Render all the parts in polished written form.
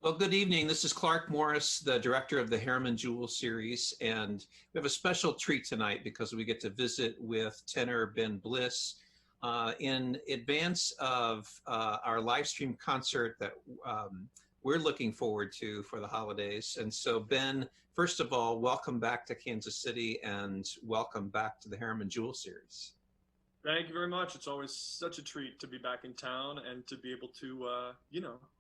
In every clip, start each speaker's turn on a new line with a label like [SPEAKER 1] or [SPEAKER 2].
[SPEAKER 1] Well, good evening. This is Clark Morris, the director of the Harriman-Jewell Series, and we have a special treat tonight because we get to visit with tenor Ben Bliss in advance of our live stream concert that we're looking forward to for the holidays. And so, Ben, first of all, welcome back to Kansas City and welcome back to the Harriman-Jewell Series.
[SPEAKER 2] Thank you very much. It's always such a treat to be back in town and to be able to,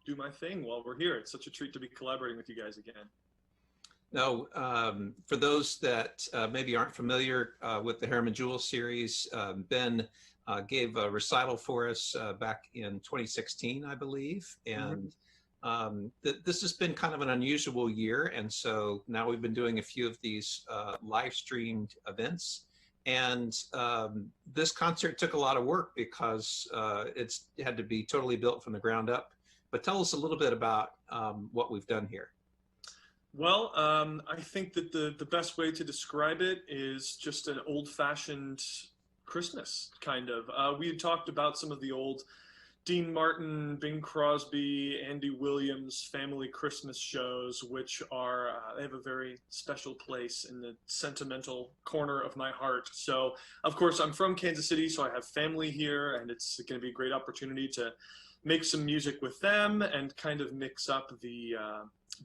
[SPEAKER 2] do my thing while we're here. It's such a treat to be collaborating with you guys again.
[SPEAKER 1] Now, for those that maybe aren't familiar with the Harriman-Jewell Series, Ben gave a recital for us back in 2016, I believe. And this has been kind of an unusual year. And so now we've been doing a few of these live streamed events. And this concert took a lot of work because it had to be totally built from the ground up. But tell us a little bit about what we've done here.
[SPEAKER 2] Well, I think that the best way to describe it is just an old-fashioned Christmas, kind of. We had talked about some of the old Dean Martin, Bing Crosby, Andy Williams family Christmas shows, which are, they have a very special place in the sentimental corner of my heart. So, of course, I'm from Kansas City, so I have family here, and it's going to be a great opportunity to make some music with them and kind of mix up the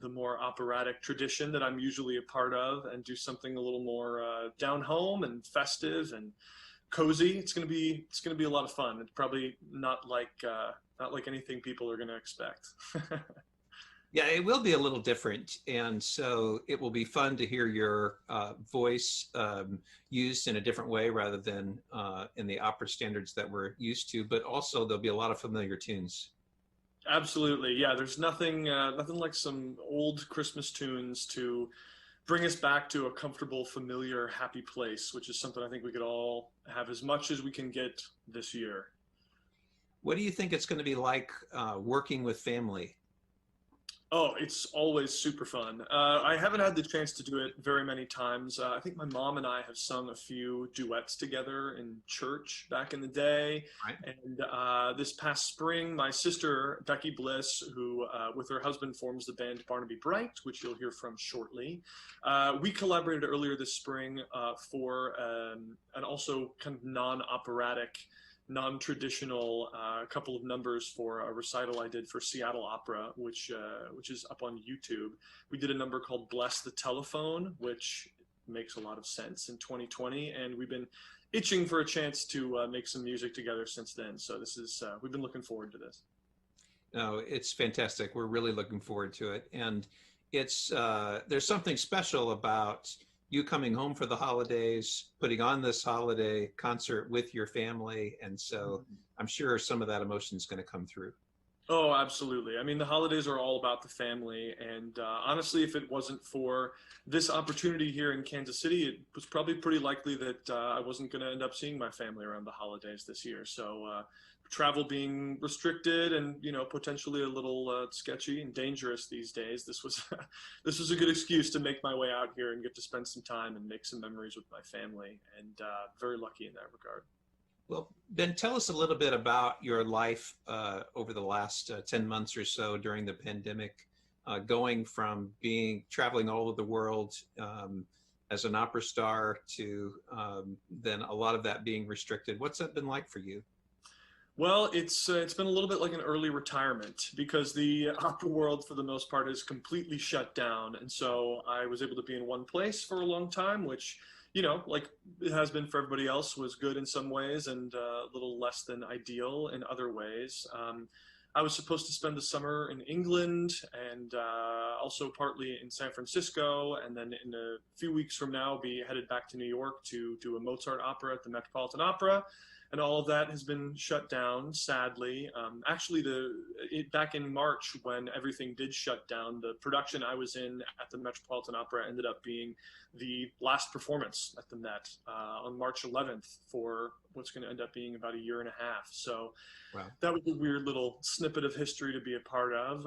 [SPEAKER 2] more operatic tradition that I'm usually a part of and do something a little more down home and festive and cozy. It's gonna be a lot of fun. It's probably not like anything people are gonna expect.
[SPEAKER 1] Yeah, it will be a little different, and so it will be fun to hear your voice used in a different way rather than in the opera standards that we're used to. But also, there'll be a lot of familiar tunes.
[SPEAKER 2] Absolutely, yeah. There's nothing like some old Christmas tunes to bring us back to a comfortable, familiar, happy place, which is something I think we could all have as much as we can get this year.
[SPEAKER 1] What do you think it's going to be like working with family?
[SPEAKER 2] Oh, it's always super fun. I haven't had the chance to do it very many times. I think my mom and I have sung a few duets together in church back in the day.
[SPEAKER 1] Right.
[SPEAKER 2] And this past spring, my sister, Becky Bliss, who with her husband forms the band Barnaby Bright, which you'll hear from shortly, we collaborated earlier this spring for an also kind of non-operatic, non-traditional couple of numbers for a recital I did for Seattle Opera, which is up on YouTube. We did a number called Bless the Telephone, which makes a lot of sense in 2020, and we've been itching for a chance to make some music together since then. So this is we've been looking forward to this.
[SPEAKER 1] No, it's fantastic. We're really looking forward to it, and it's there's something special about you coming home for the holidays, putting on this holiday concert with your family. And so I'm sure some of that emotion is going to come through.
[SPEAKER 2] Oh, absolutely. I mean, the holidays are all about the family. And honestly, if it wasn't for this opportunity here in Kansas City, it was probably pretty likely that I wasn't going to end up seeing my family around the holidays this year. So travel being restricted and, potentially a little sketchy and dangerous these days, this was this was a good excuse to make my way out here and get to spend some time and make some memories with my family. And very lucky in that regard.
[SPEAKER 1] Well, Ben, tell us a little bit about your life over the last 10 months or so during the pandemic, going from traveling all over the world as an opera star to then a lot of that being restricted. What's that been like for you?
[SPEAKER 2] Well, it's been a little bit like an early retirement because the opera world, for the most part, is completely shut down. And so I was able to be in one place for a long time, which, like it has been for everybody else, was good in some ways and a little less than ideal in other ways. I was supposed to spend the summer in England and also partly in San Francisco, and then in a few weeks from now be headed back to New York to do a Mozart opera at the Metropolitan Opera. And all of that has been shut down, sadly. Actually, back in March, when everything did shut down, the production I was in at the Metropolitan Opera ended up being the last performance at the Met on March 11th for what's going to end up being about a year and a half. So wow. That was a weird little snippet of history to be a part of.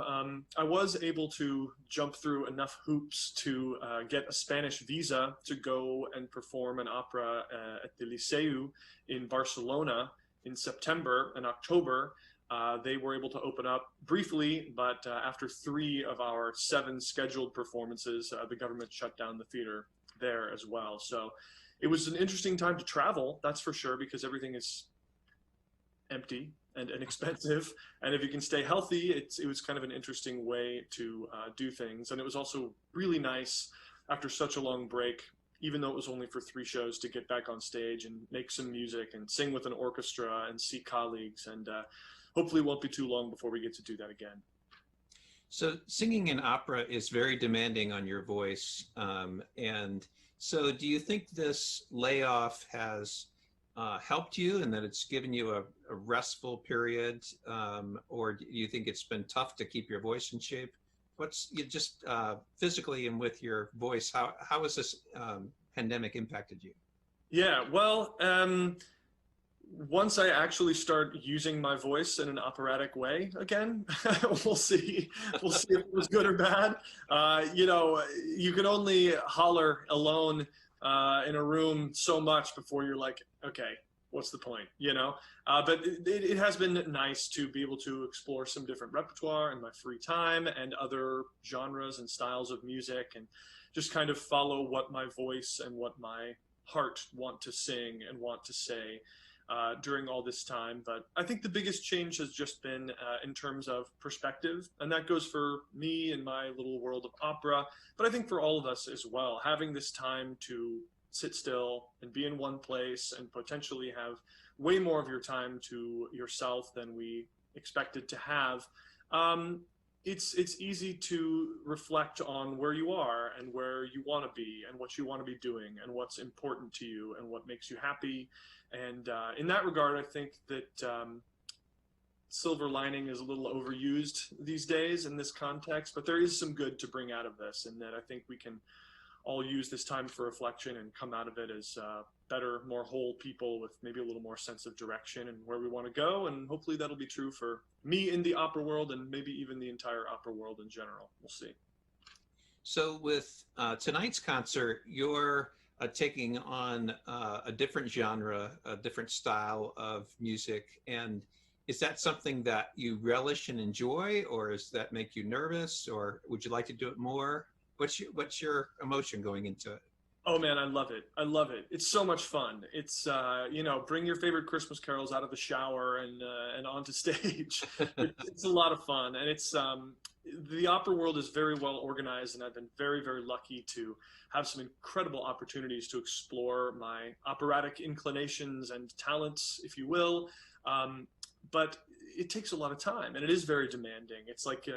[SPEAKER 2] I was able to jump through enough hoops to get a Spanish visa to go and perform an opera at the Liceu in Barcelona in September and October. They were able to open up briefly, but after 3 of our 7 scheduled performances, the government shut down the theater there as well. So it was an interesting time to travel, that's for sure, because everything is empty and inexpensive. And if you can stay healthy, it was kind of an interesting way to do things. And it was also really nice after such a long break, even though it was only for 3 shows, to get back on stage and make some music and sing with an orchestra and see colleagues. And hopefully it won't be too long before we get to do that again.
[SPEAKER 1] So singing in opera is very demanding on your voice. And so do you think this layoff has helped you and that it's given you a restful period? Or do you think it's been tough to keep your voice in shape? What's you just physically and with your voice, how has this pandemic impacted you? Yeah,
[SPEAKER 2] well, once I actually start using my voice in an operatic way again, we'll see. We'll see if it was good or bad. You can only holler alone in a room so much before you're like, okay, what's the point, But it has been nice to be able to explore some different repertoire in my free time and other genres and styles of music, and just kind of follow what my voice and what my heart want to sing and want to say during all this time. But I think the biggest change has just been in terms of perspective, and that goes for me and my little world of opera, but I think for all of us as well, having this time to sit still and be in one place and potentially have way more of your time to yourself than we expected to have. It's easy to reflect on where you are and where you want to be and what you want to be doing and what's important to you and what makes you happy. And in that regard, I think that silver lining is a little overused these days in this context, but there is some good to bring out of this, and that I think we can all use this time for reflection and come out of it as better, more whole people with maybe a little more sense of direction and where we want to go. And hopefully that'll be true for me in the opera world and maybe even the entire opera world in general. We'll see. So with tonight's concert, you're taking on a different genre, a different style of music. And is that something that you relish and enjoy, or does that make you nervous, or would you like to do it more? What's your emotion going into it? Oh man, I love it. I love it. It's so much fun. It's bring your favorite Christmas carols out of the shower and onto stage. It's a lot of fun, and it's the opera world is very well organized, and I've been very, very lucky to have some incredible opportunities to explore my operatic inclinations and talents, if you will. But it takes a lot of time, and it is very demanding. It's like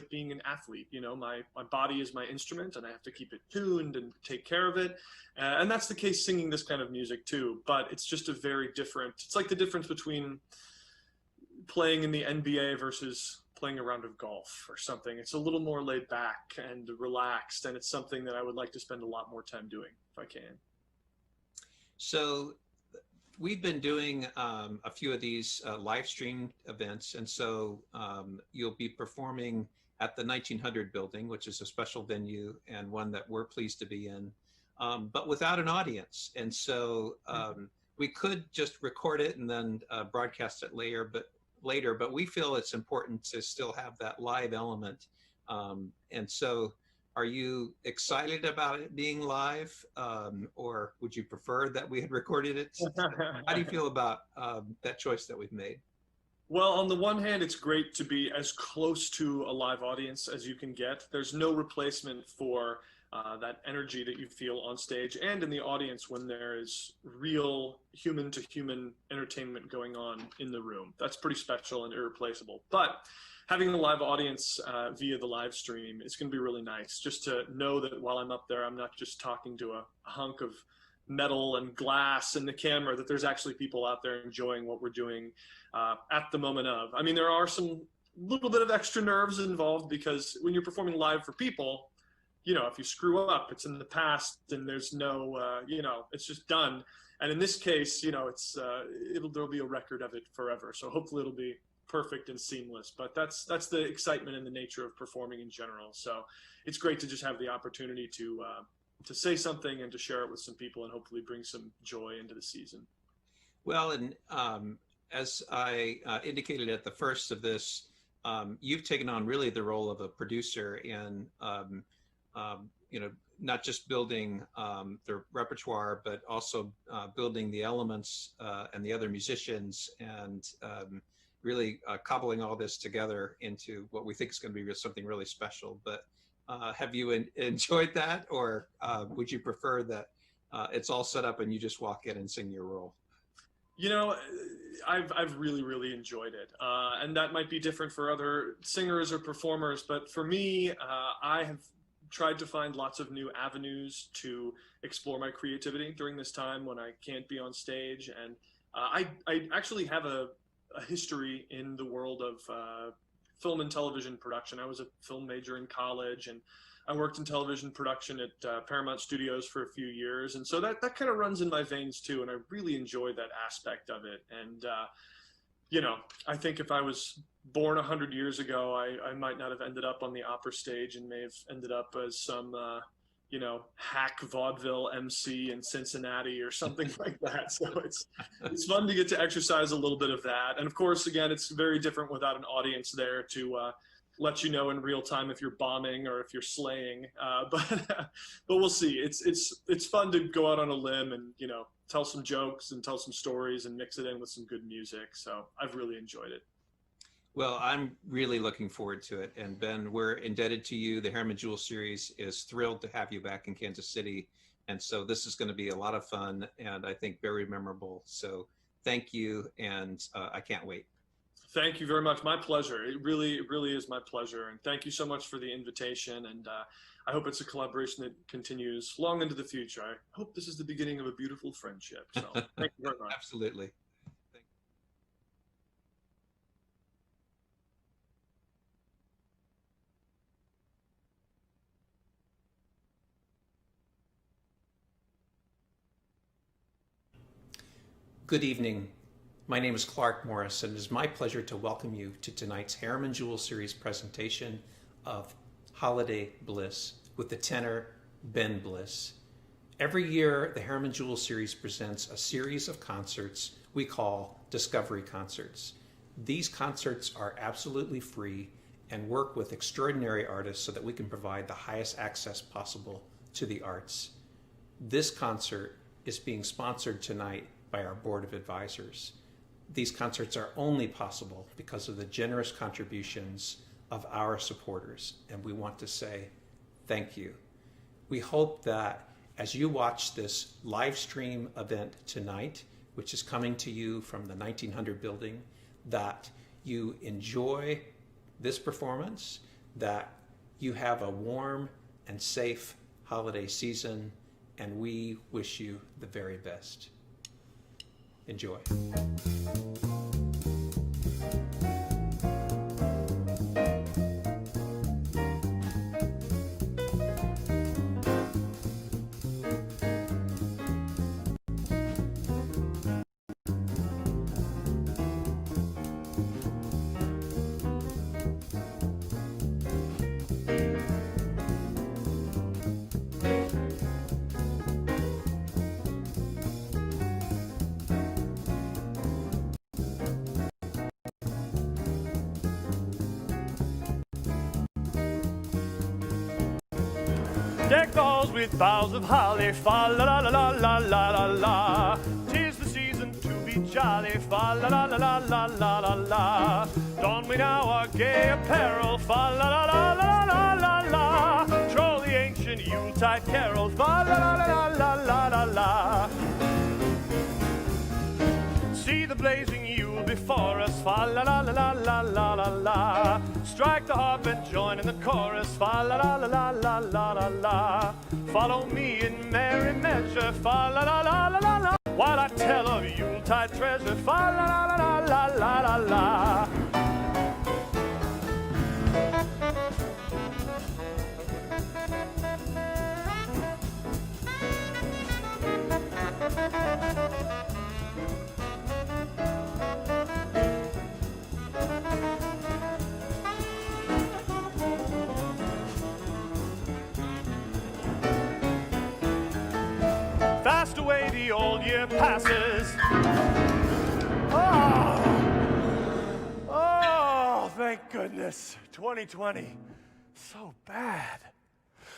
[SPEAKER 2] being an athlete. My body is my instrument, and I have to keep it tuned and take care of it. And that's the case singing this kind of music too. But it's just a very different. It's like the difference between playing in the NBA versus playing a round of golf or something. It's a little more laid back and relaxed, and it's something that I would like to spend a lot more time doing if I can. So we've been doing a few of these live stream events, and so you'll be performing at the 1900 building, which is a special venue and one that we're pleased to be in, but without an audience. And so we could just record it and then broadcast it later, but we feel it's important to still have that live element. And so are you excited about it being live, or would you prefer that we had recorded it? How do you feel about that choice that we've made? Well, on the one hand, it's great to be as close to a live audience as you can get. There's no replacement for that energy that you feel on stage and in the audience when there is real human-to-human entertainment going on in the room. That's pretty special and irreplaceable. But having a live audience via the live stream is going to be really nice, just to know that while I'm up there, I'm not just talking to a hunk of metal and glass in the camera, that there's actually people out there enjoying what we're doing at the moment of. I mean, there are some little bit of extra nerves involved, because when you're performing live for people, if you screw up, it's in the past and there's no, it's just done. And in this case, there'll be a record of it forever. So hopefully it'll be perfect and seamless. But that's the excitement and the nature of performing in general. So it's great to just have the opportunity to say something and to share it with some people and hopefully bring some joy into the season. Well, and
[SPEAKER 1] as I indicated at the first of this, you've taken on really the role of a producer in, you know, not just building the repertoire, but also building the elements and the other musicians, and really cobbling all this together into what we think is going to be something really special. But have you enjoyed that, or would you prefer that it's all set up and you just walk in and sing your role?
[SPEAKER 2] You know, I've really enjoyed it, and that might be different for other singers or performers. But for me, I have tried to find lots of new avenues to explore my creativity during this time when I can't be on stage. And I actually have a history in the world of film and television production. I was a film major in college, and I worked in television production at Paramount Studios for a few years. And so that kind of runs in my veins too. And I really enjoy that aspect of it. And, you know, I think if I was born 100 years ago, I might not have ended up on the opera stage and may have ended up as some, you know, hack vaudeville MC in Cincinnati or something like that. So it's fun to get to exercise a little bit of that. And of course, again, it's very different without an audience there to let you know in real time if you're bombing or if you're slaying. But we'll see. It's fun to go out on a limb and, you know, tell some jokes and tell some stories and mix it in with some good music. So I've really enjoyed it.
[SPEAKER 1] Well, I'm really looking forward to it. And Ben, we're indebted to you. The Harriman-Jewell Series is thrilled to have you back in Kansas City. And so this is going to be a lot of fun and I think very memorable. So thank you. And I can't wait.
[SPEAKER 2] Thank you very much. My pleasure. It really is my pleasure. And thank you so much for the invitation. And I hope it's a collaboration that continues long into the future. I hope this is the beginning of a beautiful friendship. So thank you very much.
[SPEAKER 1] Absolutely. Good evening. My name is Clark Morris, and it is my pleasure to welcome you to tonight's Harriman-Jewell Series presentation of Holiday Bliss with the tenor Ben Bliss. Every year, the Harriman-Jewell Series presents a series of concerts we call Discovery Concerts. These concerts are absolutely free and work with extraordinary artists so that we can provide the highest access possible to the arts. This concert is being sponsored tonight by our Board of Advisors. These concerts are only possible because of the generous contributions of our supporters, and we want to say thank you. We hope that as you watch this live stream event tonight, which is coming to you from the 1900 building, that you enjoy this performance, that you have a warm and safe holiday season, and we wish you the very best. Enjoy.
[SPEAKER 3] Deck the halls with boughs of holly, fa la la la la la la la. 'Tis the season to be jolly, fa la la la la la la la. Don we now our gay apparel, fa la la la la la la la. Troll the ancient Yuletide carols, fa la la la la la la la. See the blazing Yule before us, fa la la la la la la la. Strike the harp and join in the chorus, fa la la la la la la la. Follow me in merry measure, fa la la la la la. While I tell of Yuletide treasure, fa la la la la la la la. Fast away the old year passes. Oh! goodness, 2020, so bad.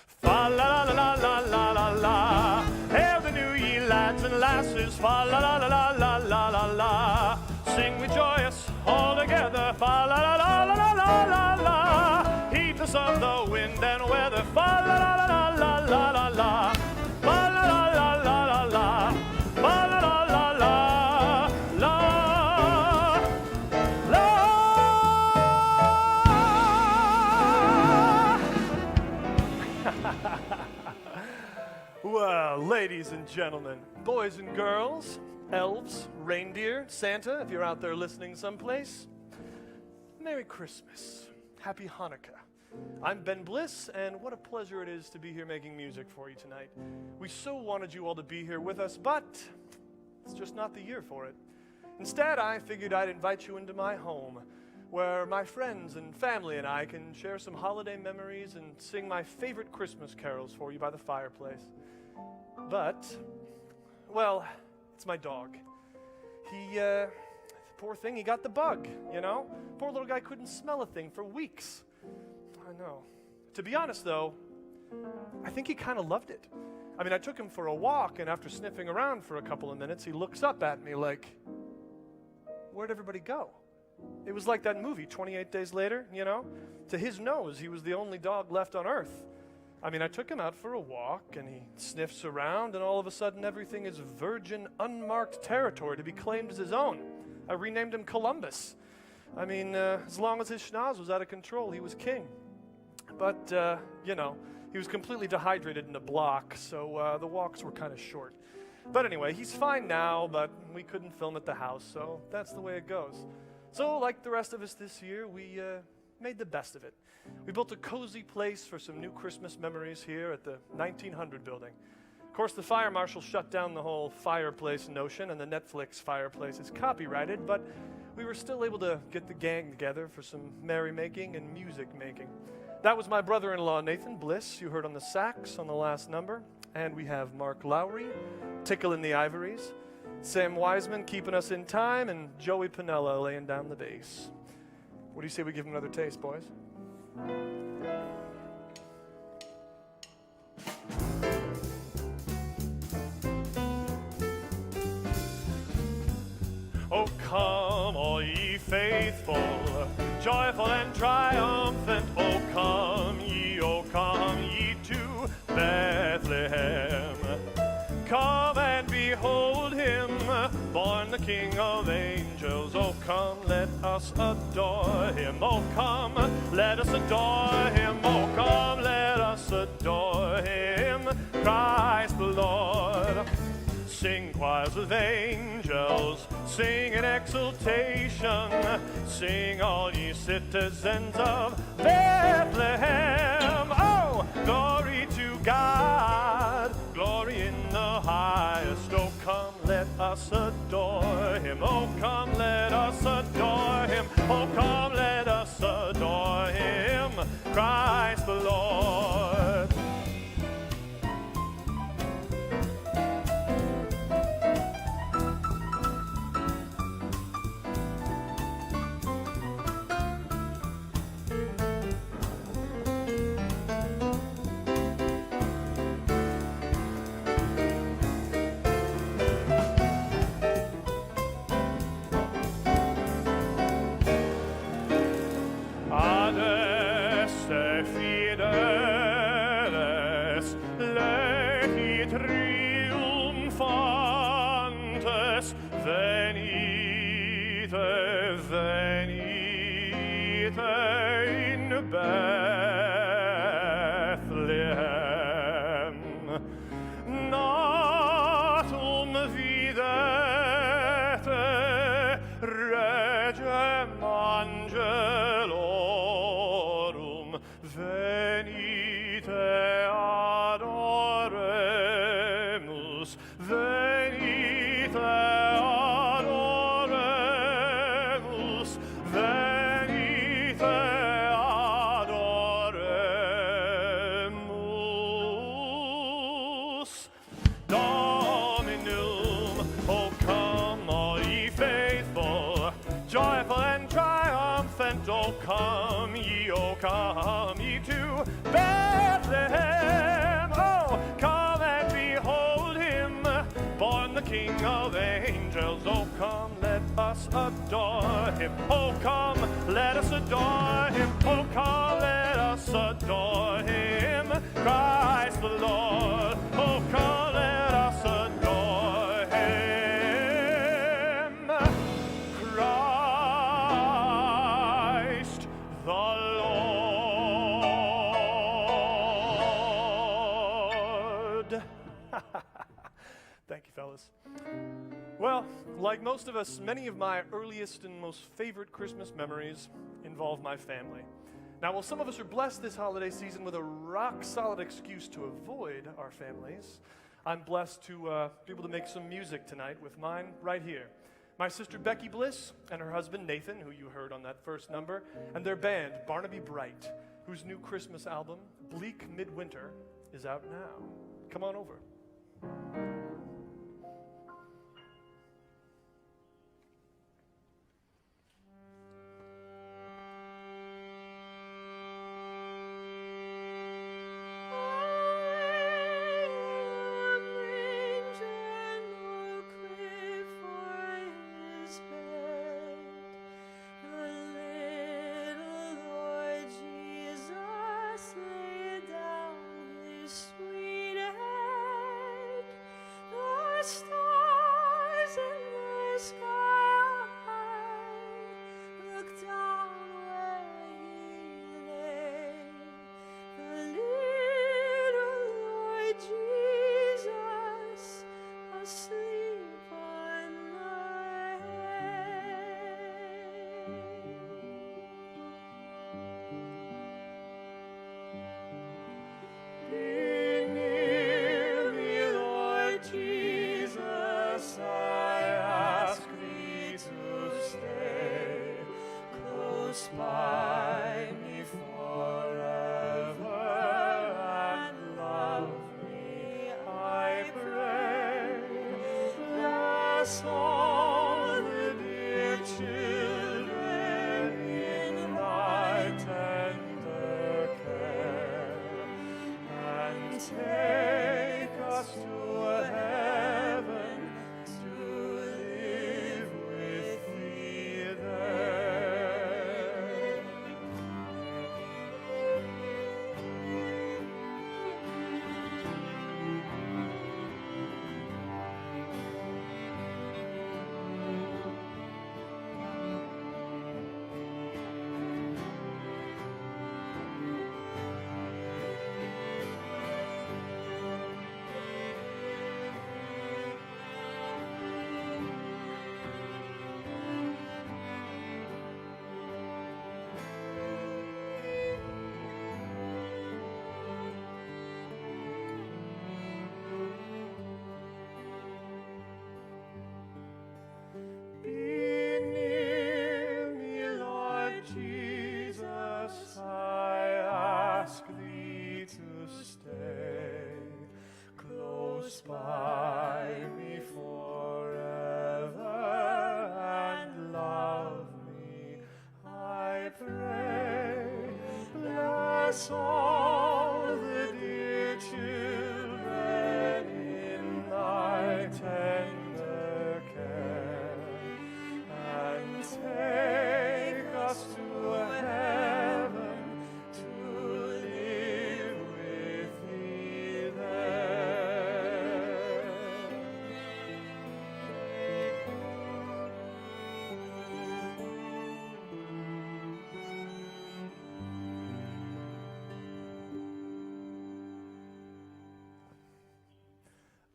[SPEAKER 3] Fa la la la la la la la. Hail the new ye lads and lasses. Fa la la la la la la la la. Sing we joyous all together. Fa la la la la la la la la. Heed us of the wind and weather. Fa la la la la la la la. Fa la la la la la la. Fa la la la la la la. Well, ladies and gentlemen, boys and girls, elves, reindeer, Santa, if you're out there listening someplace, Merry Christmas, Happy Hanukkah. I'm Ben Bliss, and what a pleasure it is to be here making music for you tonight. We so wanted you all to be here with us, but it's just not the year for it. Instead, I figured I'd invite you into my home, where my friends and family and I can share some holiday memories and sing my favorite Christmas carols for you by the fireplace. But, well, it's my dog. Poor thing, he got the bug, you know? Poor little guy couldn't smell a thing for weeks. I know. To be honest, though, I think he kind of loved it. I mean, I took him for a walk, and after sniffing around for a couple of minutes, he looks up at me like, where'd everybody go? It was like that movie, 28 Days Later, you know? To his nose, he was the only dog left on Earth. I mean, I took him out for a walk, and he sniffs around, and all of a sudden everything is virgin, unmarked territory to be claimed as his own. I renamed him Columbus. I mean, as long as his schnoz was out of control, he was king. But, you know, he was completely dehydrated in a block, so the walks were kind of short. But anyway, he's fine now, but we couldn't film at the house, so that's the way it goes. So, like the rest of us this year, we made the best of it. We built a cozy place for some new Christmas memories here at the 1900 building. Of course, the fire marshal shut down the whole fireplace notion, and the Netflix fireplace is copyrighted, but we were still able to get the gang together for some merrymaking and music making. That was my brother-in-law, Nathan Bliss, you heard on the sax on the last number, and we have Mark Lowry, tickling the ivories, Sam Wiseman keeping us in time, and Joey Pinella laying down the bass. What do you say we give him another taste, boys? Oh, come, all ye faithful, joyful and triumphant. Oh, come ye to Bethlehem. Come and behold him, born the King of angels. Oh, come, let us adore him. Oh, come, let us adore him. Oh, come, let us adore him, Christ the Lord. Sing choirs of angels, sing in exultation. Sing all ye citizens of Bethlehem. Oh, glory to God, glory in the highest. Oh, come, let us adore him. Oh, come, let us adore him. Oh, come, let us adore him, Christ the Lord. Joyful and triumphant, oh come King of angels, oh come, let us adore him. Oh come, let us adore him. Oh come, let us adore him. Christ the Lord, oh come, let us adore him. Christ the Lord. Thank you, fellas. Well, like most of us, many of my earliest and most favorite Christmas memories involve my family. Now, while some of us are blessed this holiday season with a rock-solid excuse to avoid our families, I'm blessed to be able to make some music tonight with mine right here. My sister Becky Bliss and her husband Nathan, who you heard on that first number, and their band, Barnaby Bright, whose new Christmas album, Bleak Midwinter, is out now. Come on over.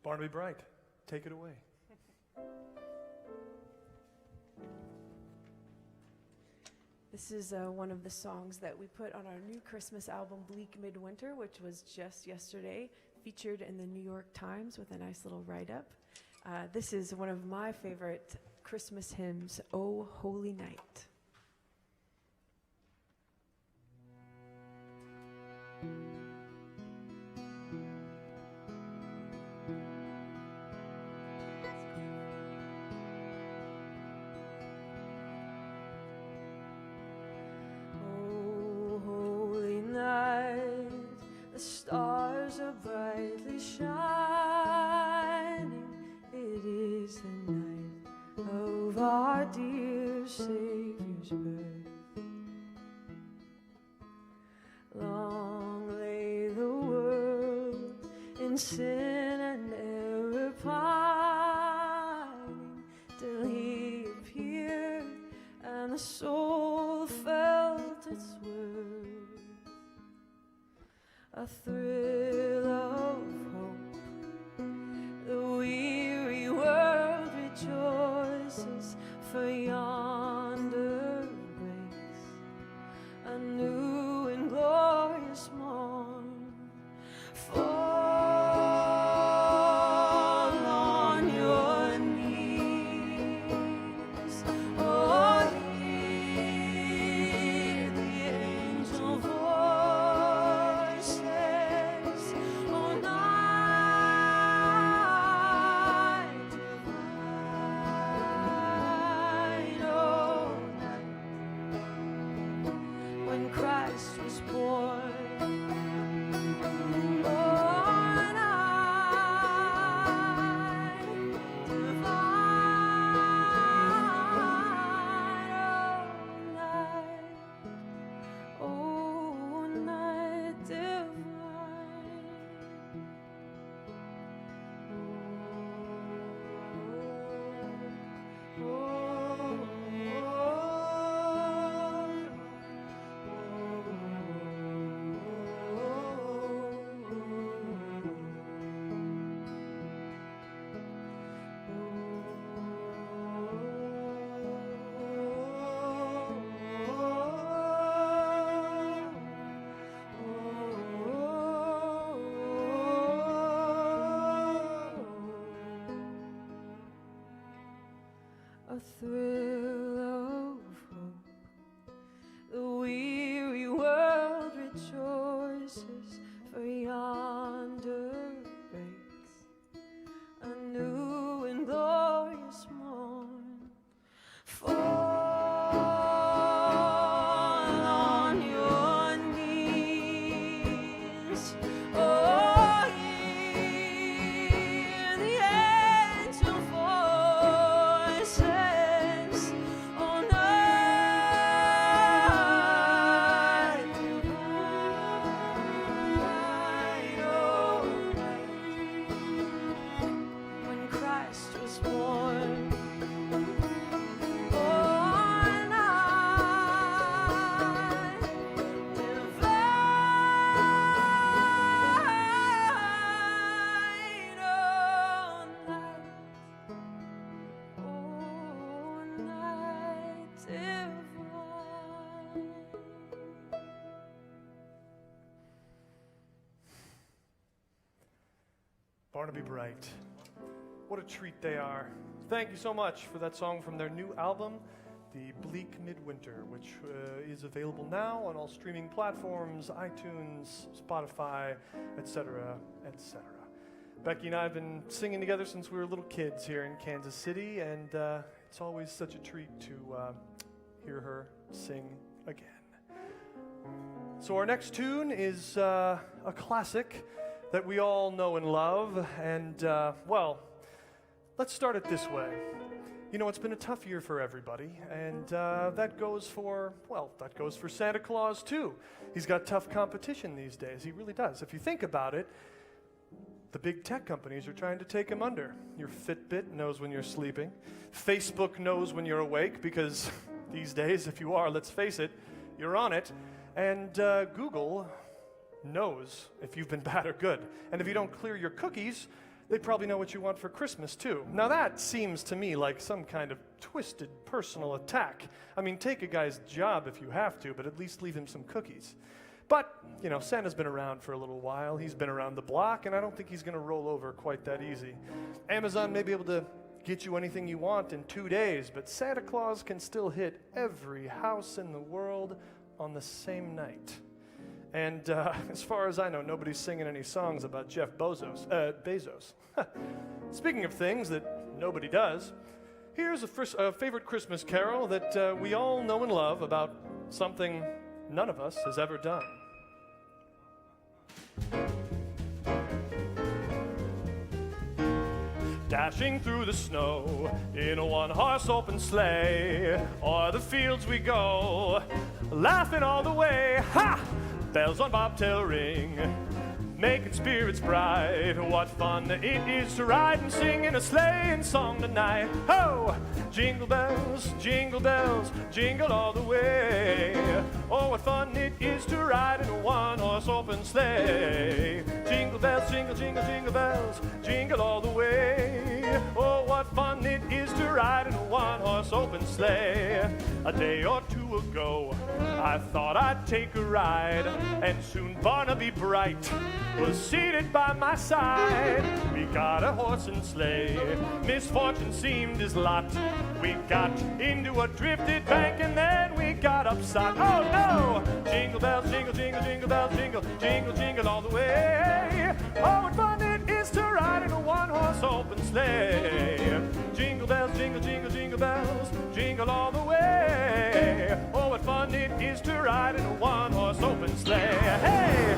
[SPEAKER 3] Barnaby Bright, take it away.
[SPEAKER 4] This is one of the songs that we put on our new Christmas album, Bleak Midwinter, which was just yesterday featured in the New York Times with a nice little write-up. This is one of my favorite Christmas hymns, O Holy Night.
[SPEAKER 5] The stars are brightly shining. It is
[SPEAKER 4] in sin and error pining, till he appeared, and the soul felt its worth. A thrill of hope, the weary world rejoices, for yonder breaks a new and glorious morn. Fall on your knees, oh, hear the angel voices, oh, night divine, oh, night when Christ was born. A thrill of hope, the weary world rejoices, for yonder breaks a new and glorious morn. Fall on your knees, oh, hear the angel voices, oh, night divine, oh, night when Christ was born. Oh, night divine, oh, night, oh, night divine.
[SPEAKER 3] Barnaby Bright. What a treat they are. Thank you so much for that song from their new album, The Bleak Midwinter, which is available now on all streaming platforms, iTunes, Spotify, etc., etc. Becky and I have been singing together since we were little kids here in Kansas City, and it's always such a treat to hear her sing again. So our next tune is a classic that we all know and love, and well, let's start it this way. You know, it's been a tough year for everybody, and that goes for Santa Claus too. He's got tough competition these days, he really does. If you think about it, the big tech companies are trying to take him under. Your Fitbit knows when you're sleeping. Facebook knows when you're awake, because these days, if you are, let's face it, you're on it. And Google knows if you've been bad or good. And if you don't clear your cookies, they probably know what you want for Christmas too. Now that seems to me like some kind of twisted personal attack. I mean, take a guy's job if you have to, but at least leave him some cookies. But, you know, Santa's been around for a little while. He's been around the block, and I don't think he's going to roll over quite that easy. Amazon may be able to get you anything you want in 2 days, but Santa Claus can still hit every house in the world on the same night. And as far as I know, nobody's singing any songs about Jeff Bezos. Speaking of things that nobody does, here's a favorite Christmas carol that we all know and love about something none of us has ever done. Dashing through the snow in a one-horse open sleigh, o'er the fields we go, laughing all the way. Ha! Bells on bobtail ring, making spirits bright. What fun it is to ride and sing in a sleighing song tonight. Ho! Jingle bells, jingle all the way. Oh, what fun it is to ride in a one-horse open sleigh. Jingle bells, jingle, jingle, jingle bells, jingle all the way. Oh, what fun it is to ride in a one-horse open sleigh. A day or two ago, I thought I'd take a ride, and soon Barnaby Bright was seated by my side. We got a horse and sleigh, misfortune seemed his lot. We got into a drifted bank and then we got upside. Oh no! Jingle bells, jingle, jingle, jingle bells, jingle, jingle, jingle all the way. Oh, what fun it is to ride in a one-horse open sleigh. Jingle bells, jingle, jingle, jingle bells, jingle all the way. Oh, what fun it is to ride in a one-horse open sleigh. Hey!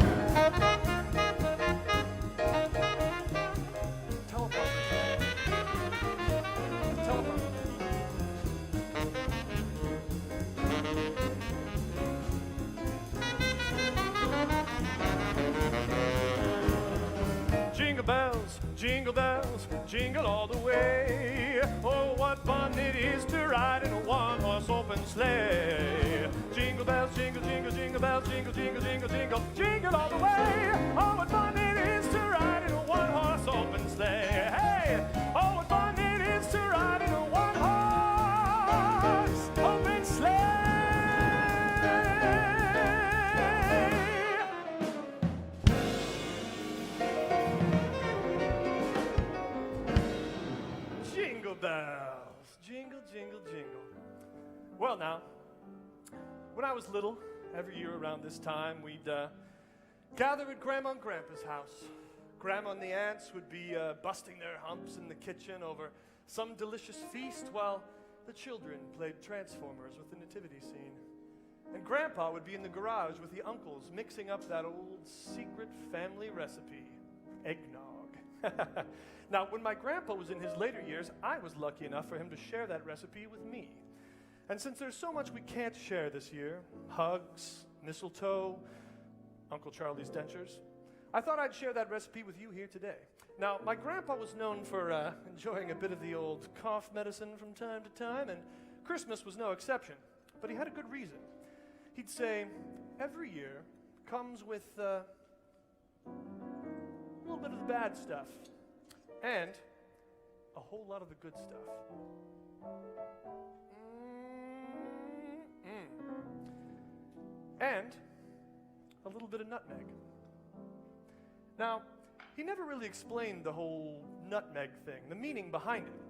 [SPEAKER 3] Jingle bells, jingle all the way. Oh, what fun it is to ride in a one-horse open sleigh. Jingle bells, jingle, jingle, jingle bells, jingle, jingle, jingle, jingle, jingle all the way. Oh, what fun it is to ride in a one-horse open sleigh. Hey! Oh, what fun it is to ride in a one-horse open sleigh. Bells, jingle, jingle, jingle. Well, now, when I was little, every year around this time, we'd gather at Grandma and Grandpa's house. Grandma and the aunts would be busting their humps in the kitchen over some delicious feast, while the children played Transformers with the nativity scene. And Grandpa would be in the garage with the uncles mixing up that old secret family recipe, eggnog. Now, when my grandpa was in his later years, I was lucky enough for him to share that recipe with me. And since there's so much we can't share this year, hugs, mistletoe, Uncle Charlie's dentures, I thought I'd share that recipe with you here today. Now, my grandpa was known for enjoying a bit of the old cough medicine from time to time, and Christmas was no exception. But he had a good reason. He'd say, every year comes with a little bit of the bad stuff. And a whole lot of the good stuff. And a little bit of nutmeg. Now, he never really explained the whole nutmeg thing, the meaning behind it.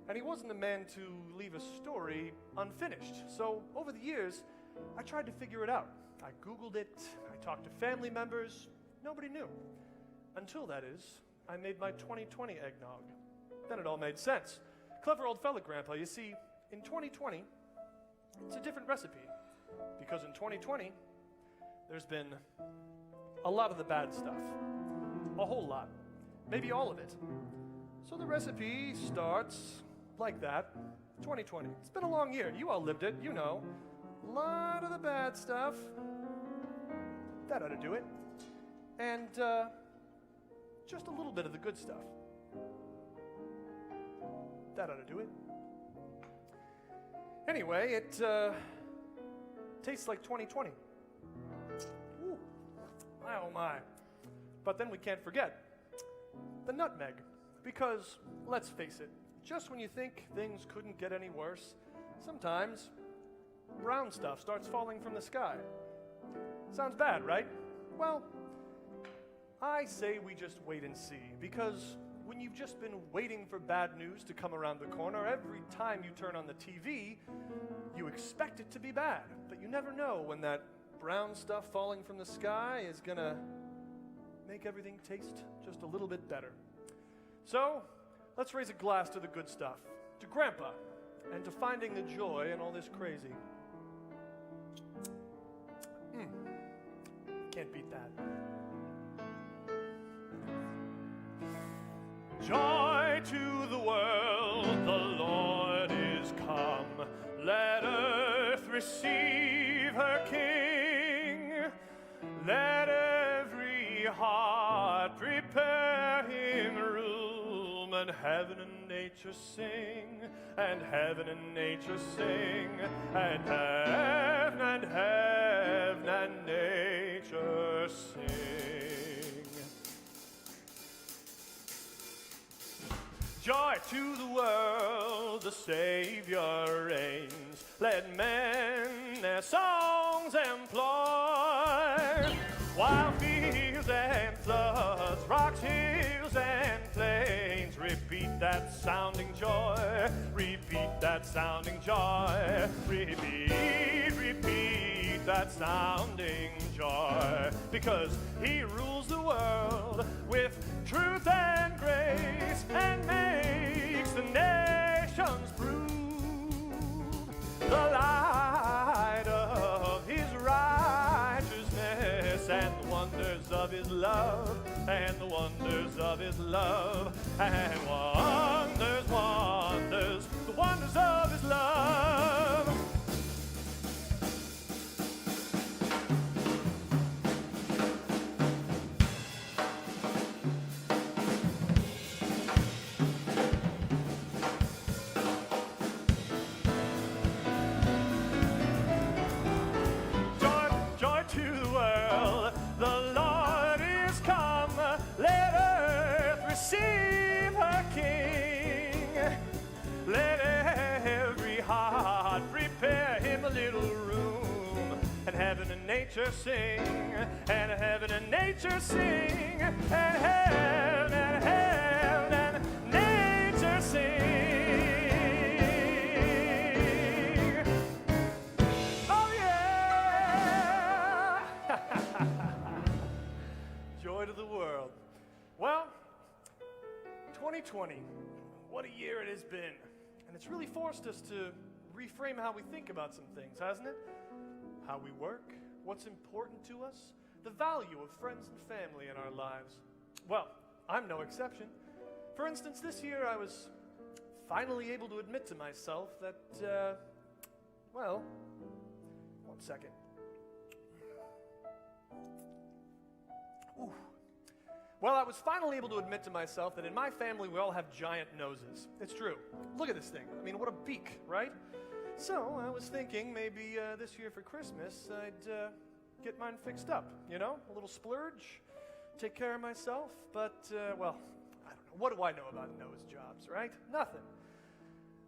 [SPEAKER 3] And he wasn't a man to leave a story unfinished. So over the years, I tried to figure it out. I Googled it, I talked to family members, nobody knew. Until, that is, I made my 2020 eggnog. Then it all made sense. Clever old fella, Grandpa. You see, in 2020, it's a different recipe. Because in 2020, there's been a lot of the bad stuff. A whole lot. Maybe all of it. So the recipe starts like that. 2020. It's been a long year. You all lived it. You know. A lot of the bad stuff. That ought to do it. And, just a little bit of the good stuff. That ought to do it. Anyway, it tastes like 2020. Ooh, my oh my. But then we can't forget the nutmeg. Because, let's face it, just when you think things couldn't get any worse, sometimes brown stuff starts falling from the sky. Sounds bad, right? Well, I say we just wait and see, because when you've just been waiting for bad news to come around the corner, every time you turn on the TV, you expect it to be bad, but you never know when that brown stuff falling from the sky is gonna make everything taste just a little bit better. So, let's raise a glass to the good stuff, to Grandpa, and to finding the joy in all this crazy. Can't beat that. Joy to the world, the Lord is come. Let earth receive her King. Let every heart heart, prepare him room, and heaven and nature sing, and heaven and nature sing, and heaven and nature sing. Joy to the world, the Savior reigns. Let men their songs employ, while fields and floods, rocks, hills, and plains repeat that sounding joy. Repeat that sounding joy. Repeat that sounding joy. Because he rules the world with truth and grace, and makes the nations prove the light of his righteousness, and the wonders of his love, and the wonders of his love, and wonders, the wonders of his love. Heaven and nature sing, and heaven and nature sing, and heaven and nature sing. Oh yeah! Joy to the world. Well, 2020, what a year it has been. And it's really forced us to reframe how we think about some things, hasn't it? How we work, what's important to us, the value of friends and family in our lives. Well, I'm no exception. For instance, this year I was finally able to admit to myself that, well, one second. Ooh. Well, I was finally able to admit to myself that in my family we all have giant noses. It's true. Look at this thing. I mean, what a beak, right? So I was thinking maybe this year for Christmas I'd get mine fixed up, you know, a little splurge, take care of myself, but, well, I don't know. What do I know about nose jobs, right? Nothing.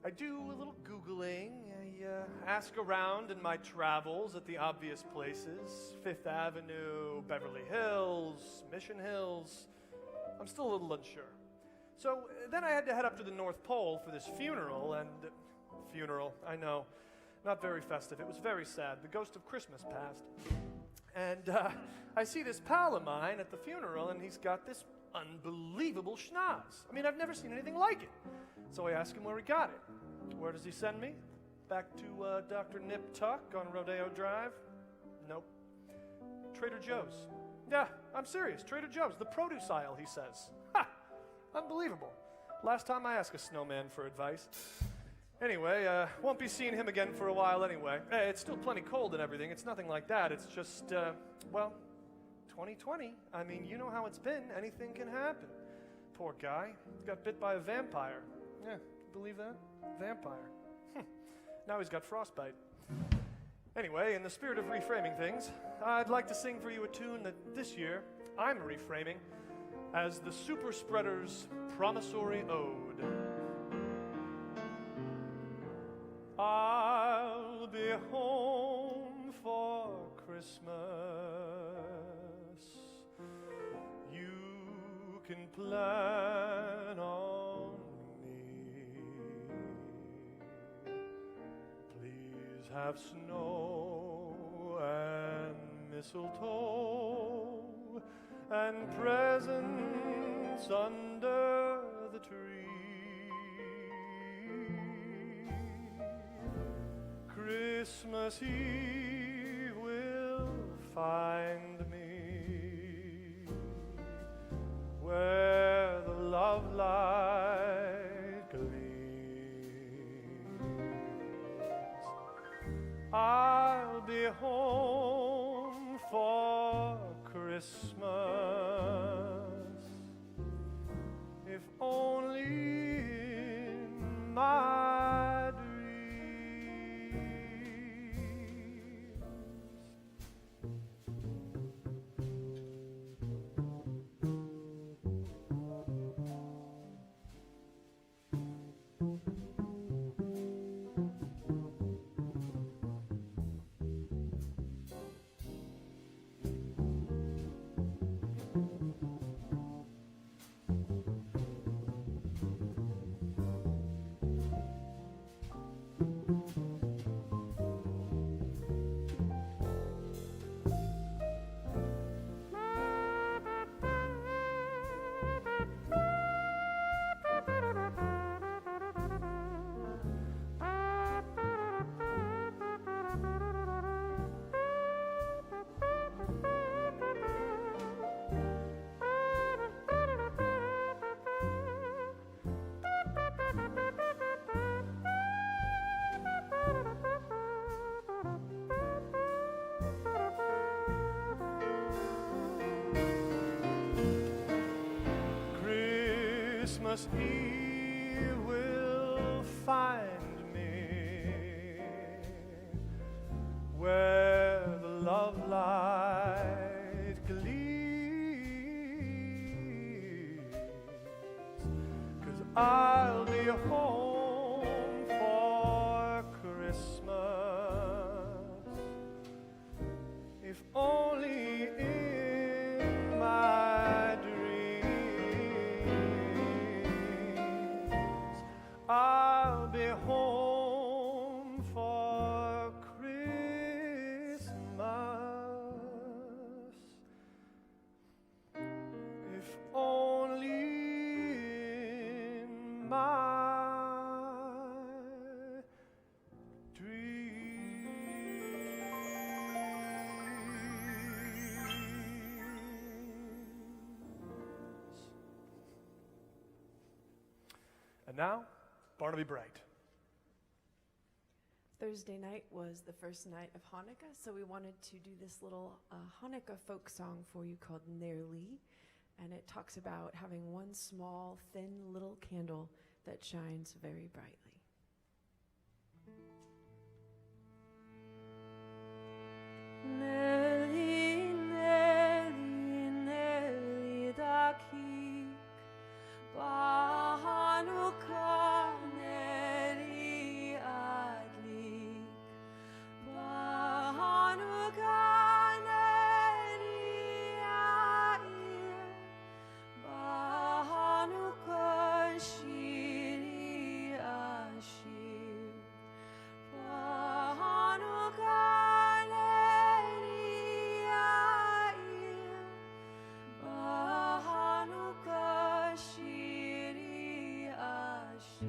[SPEAKER 3] I do a little Googling, I ask around in my travels at the obvious places, Fifth Avenue, Beverly Hills, Mission Hills. I'm still a little unsure. So then I had to head up to the North Pole for this funeral, and... Funeral, I know. Not very festive. It was very sad. The ghost of Christmas passed. And I see this pal of mine at the funeral, and he's got this unbelievable schnoz. I mean, I've never seen anything like it. So I ask him where he got it. Where does he send me? Back to Dr. Nip Tuck on Rodeo Drive? Nope. Trader Joe's. Yeah, I'm serious. Trader Joe's. The produce aisle, he says. Ha! Unbelievable. Last time I asked a snowman for advice. Anyway, won't be seeing him again for a while anyway. It's still plenty cold and everything. It's nothing like that. It's just, well, 2020. I mean, you know how it's been. Anything can happen. Poor guy. He got bit by a vampire. Yeah, believe that? Vampire. Now he's got frostbite. Anyway, in the spirit of reframing things, I'd like to sing for you a tune that this year I'm reframing as the Super Spreaders' Promissory Ode. I'll be home for Christmas. You can plan on me. Please have snow and mistletoe and presents under the tree. Christmas Eve will find me where the love light gleams. I'll be home for Christmas. Christmas Eve will find me where the love light gleams, 'cause I'll be home for Christmas, if only in my dreams. I'll be home for Christmas, if only in my dreams. And now, Barnaby Bright.
[SPEAKER 4] Thursday night was the first night of Hanukkah, so we wanted to do this little Hanukkah folk song for you called Nearly, and it talks about having one small, thin little candle that shines very brightly. Nearly, nearly, nearly daki, Hanukkah, nearly adlik, Hanukkah, nearly air, Hanukkah, shiri ashir, Hanukkah, nearly air, Hanukkah, shiri ashir.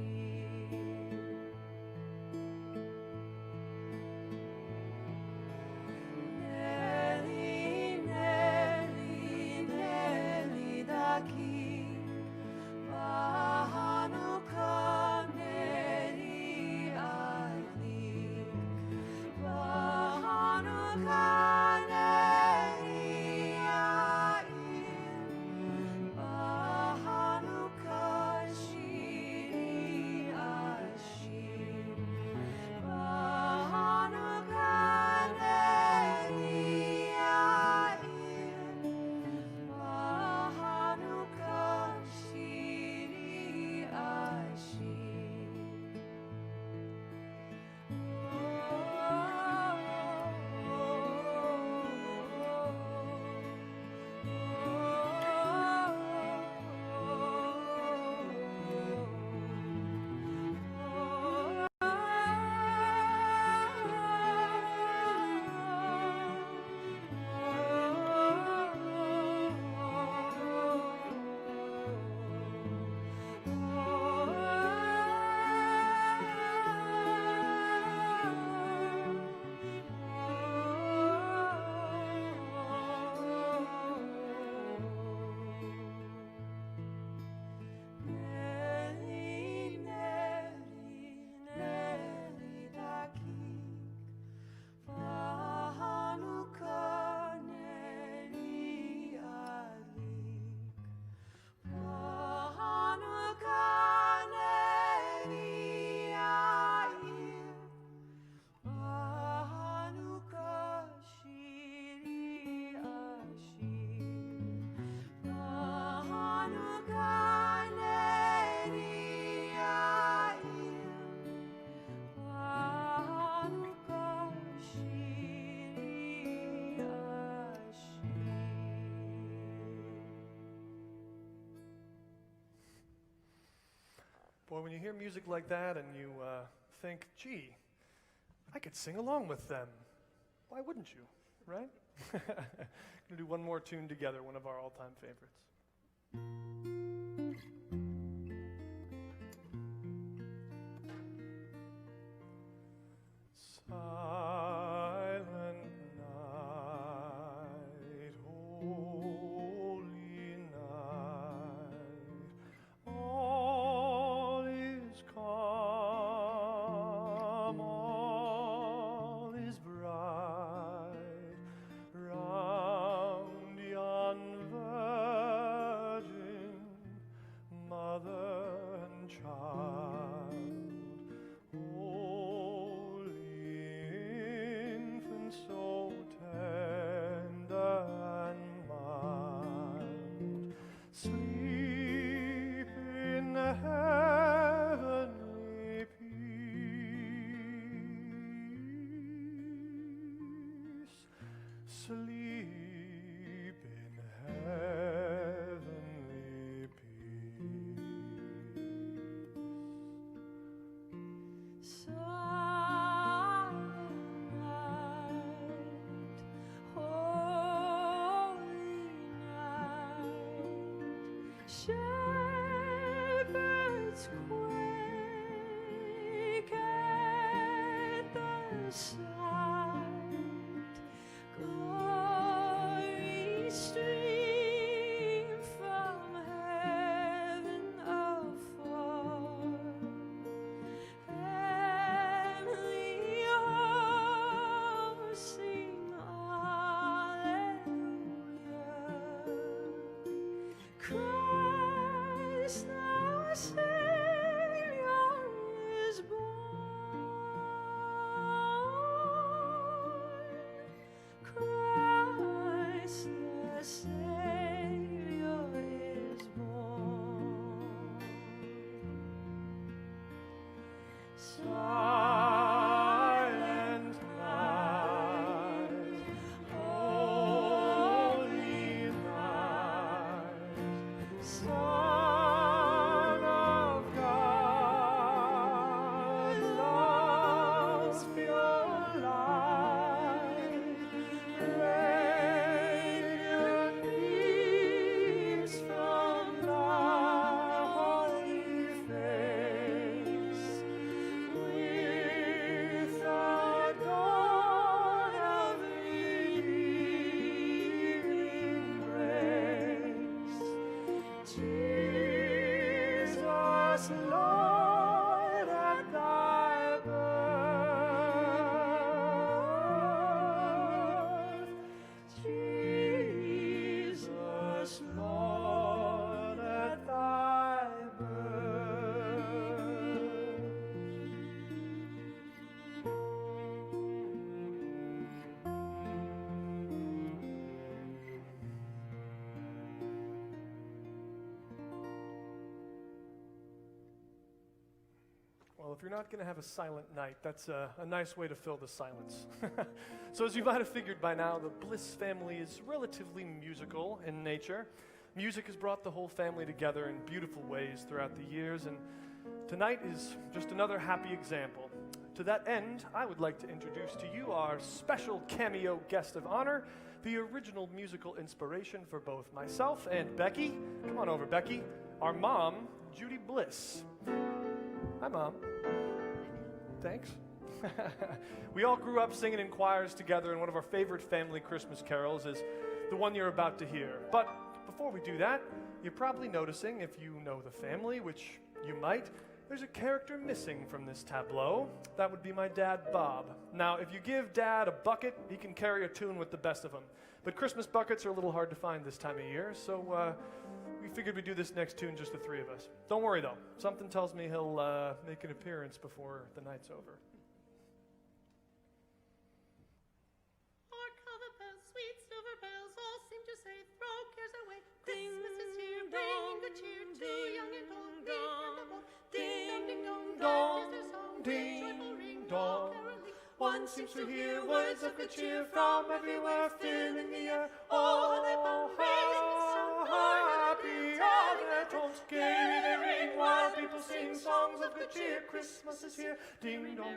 [SPEAKER 4] Nelly, Nelly, Nelly daki, Hanukkah, Nelly adlik, Hanukkah, Nelly air, Hanukkah, shiri ashir, Hanukkah, Nelly air, Hanukkah, shiri ashir. Nelly, Nelly, Nelly dakik, Hanukkah, Nelly adlik, Hanukkah, Nelly air, Hanukkah, shiri ashir, Hanukkah, Nelly air, Hanukkah, shiri ashir.
[SPEAKER 3] Boy, when you hear music like that and you think, gee, I could sing along with them, why wouldn't you, right? Gonna do one more tune together, one of our all-time favorites. Silent night, holy night, all is calm, all is bright, round yon virgin sleep in heavenly peace.
[SPEAKER 4] Silent night, holy night, shepherds quake at the sight, glory stream from heaven afar, heavenly hosts sing Alleluia. Christ our Savior is born. Christ the Savior is born. Silent night, holy night, Son of God, love's pure light, radiant beams from thy holy face, with the dawn of revealing grace. Jesus, Lord, at thy birth. Jesus, Lord, at thy
[SPEAKER 3] Well, if you're not going to have a silent night, that's a nice way to fill the silence. So as you might have figured by now, the Bliss family is relatively musical in nature. Music has brought the whole family together in beautiful ways throughout the years, and tonight is just another happy example. To that end, I would like to introduce to you our special cameo guest of honor, the original musical inspiration for both myself and Becky. Come on over, Becky. Our mom, Judy Bliss. Hi, Mom. Thanks. We all grew up singing in choirs together, and one of our favorite family Christmas carols is the one you're about to hear. But before we do that, you're probably noticing, if you know the family, which you might, there's a character missing from this tableau. That would be my dad, Bob. Now, if you give Dad a bucket, he can carry a tune with the best of them. But Christmas buckets are a little hard to find this time of year, so we figured we'd do this next tune, just the three of us. Don't worry, though. Something tells me he'll make an appearance before the night's over.
[SPEAKER 5] Hark how the bells, sweet silver bells, all seem to say, throw cares away. Christmas is here, bringing good cheer to young and old, meek and the bold. Ding ding dong, that is their song, with joyful ring, all caroling.
[SPEAKER 3] One seems to hear words of good cheer from everywhere, filling the air.
[SPEAKER 5] Oh, they bow, raising the sun,
[SPEAKER 3] how happy are their tones. Gaily they ring while people sing songs of good cheer. Christmas is here. Ding dong,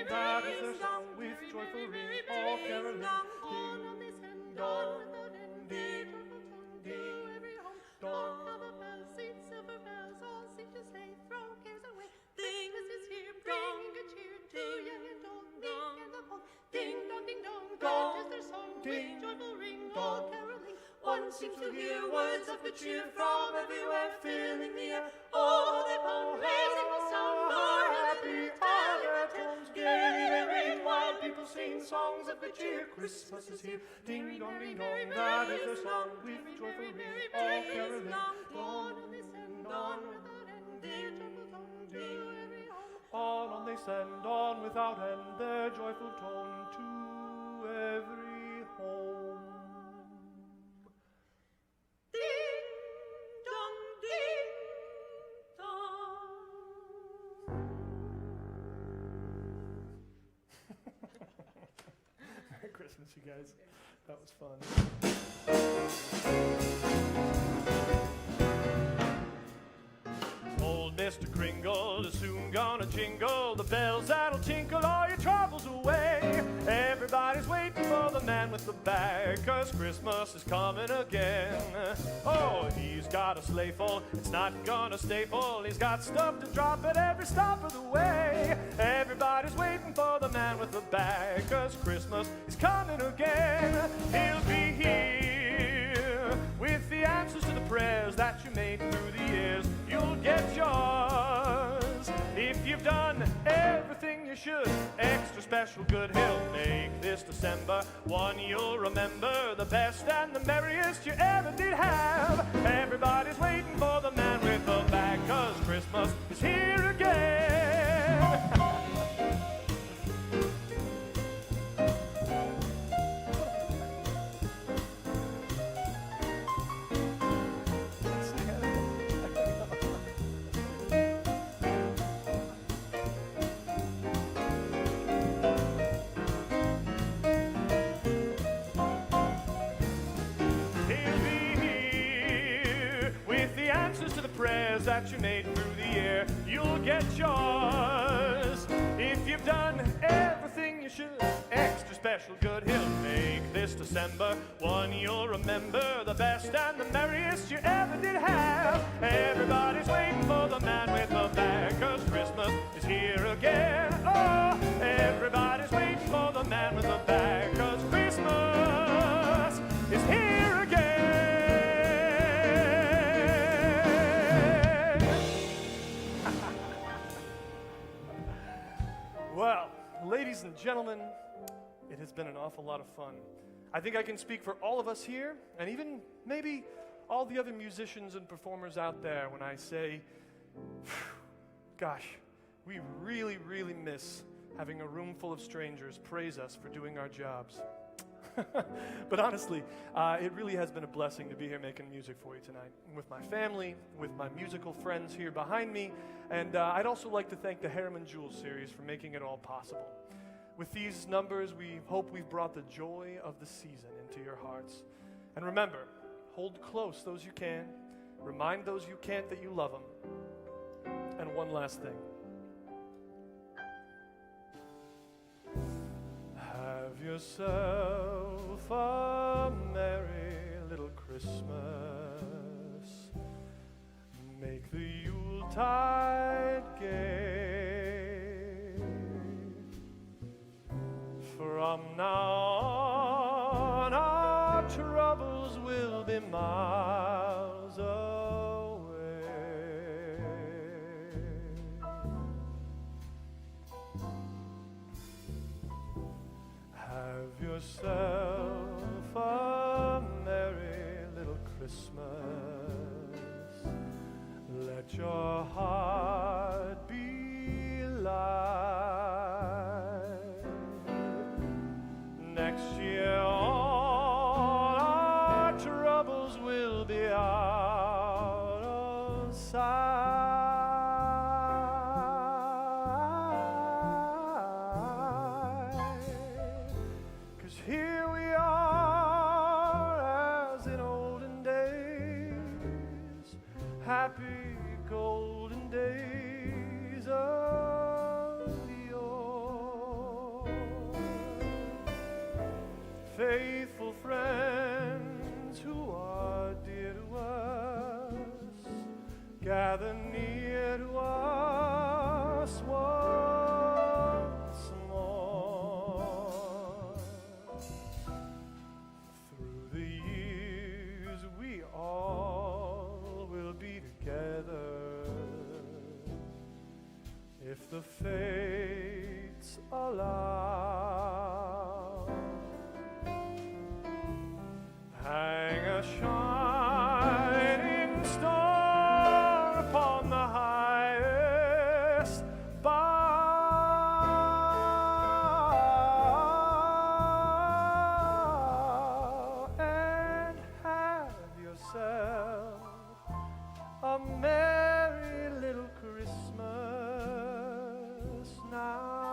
[SPEAKER 3] that is their song with joyful ring, all caroling.
[SPEAKER 5] on they send, on without end, their joyful tone to every home. Hark how the bells, sweet silver bells, all seem to say, throw cares away. Christmas is here, bringing good cheer to young and old, meek and the bold. Ding dong, that is their song, with joyful ring, all caroling.
[SPEAKER 3] One seems to hear words of good cheer from everywhere, filling the air. Oh, they bow,
[SPEAKER 5] raising the sound,
[SPEAKER 3] how happy are their tones. Gaily they ring while people sing songs of good cheer. Christmas is here. Ding dong, that is their song with joyful ring, all caroling.
[SPEAKER 5] On they send, on without end, their joyful tone to every home.
[SPEAKER 3] On they send on without end their joyful tone to every home.
[SPEAKER 5] Ding dong, ding dong.
[SPEAKER 3] Merry Christmas, you guys. That was fun. Old Mr. Kringle is soon gonna jingle the bells that'll tinkle all your troubles away. Everybody's waiting for the man with the bag, 'cause Christmas is coming again. Oh, he's got a sleigh full, it's not gonna stay full. He's got stuff to drop at every stop of the way. Everybody's waiting for the man with the bag, 'cause Christmas is coming again. He'll be here with the answers to the prayers that you made through the years. You'll get yours if you've done everything you should. Extra special good he'll make this December one you'll remember, the best and the merriest you ever did have. Everybody's waiting for the man with the bag, 'cause Christmas is here again. That you made through the year, you'll get yours if you've done everything you should. Extra special good he'll make this December one you'll remember, the best and the merriest you ever did have. Everybody's waiting for the man with the bag, 'cause Christmas is here again. Oh, everybody's waiting for the man with the bag, 'cause Christmas is here again. Well, ladies and gentlemen, it has been an awful lot of fun. I think I can speak for all of us here, and even maybe all the other musicians and performers out there when I say, gosh, we really, really miss having a room full of strangers praise us for doing our jobs. But honestly, it really has been a blessing to be here making music for you tonight, with my family, with my musical friends here behind me, and I'd also like to thank the Harriman-Jewell Series for making it all possible. With these numbers, we hope we've brought the joy of the season into your hearts. And remember, hold close those you can, remind those you can't that you love them. And one last thing. Have yourself a merry little Christmas. Make the Yuletide gay. From now on, our troubles will be miles away. Have yourself a merry little Christmas. Let your heart be light. Next year all our troubles will be out of sight. 'Cause here we are as in olden days, happy golden days of yore. Faithful friends who are dear to us, gather near to us once more. Through the years we all will be together, if the fates allow. Hang a shining star upon the highest bough, and have yourself a merry little Christmas now.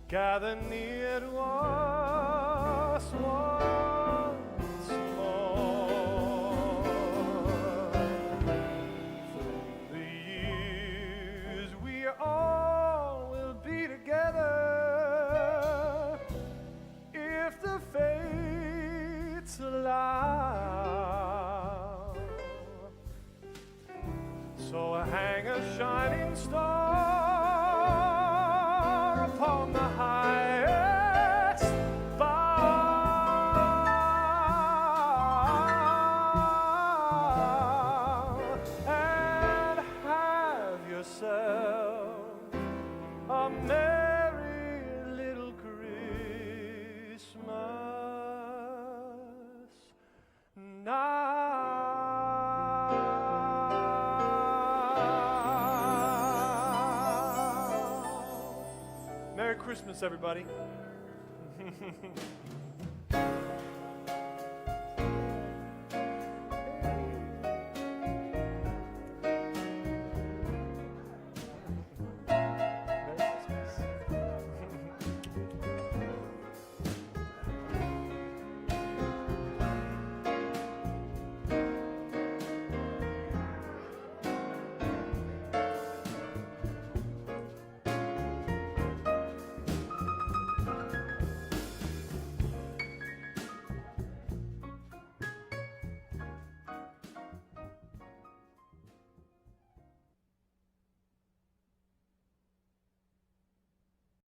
[SPEAKER 3] gather near to us once more. Through the years we all will be together if the fates allow. So hang a shining star upon the highest bough and have yourself a merry little Christmas night. Merry Christmas, everybody.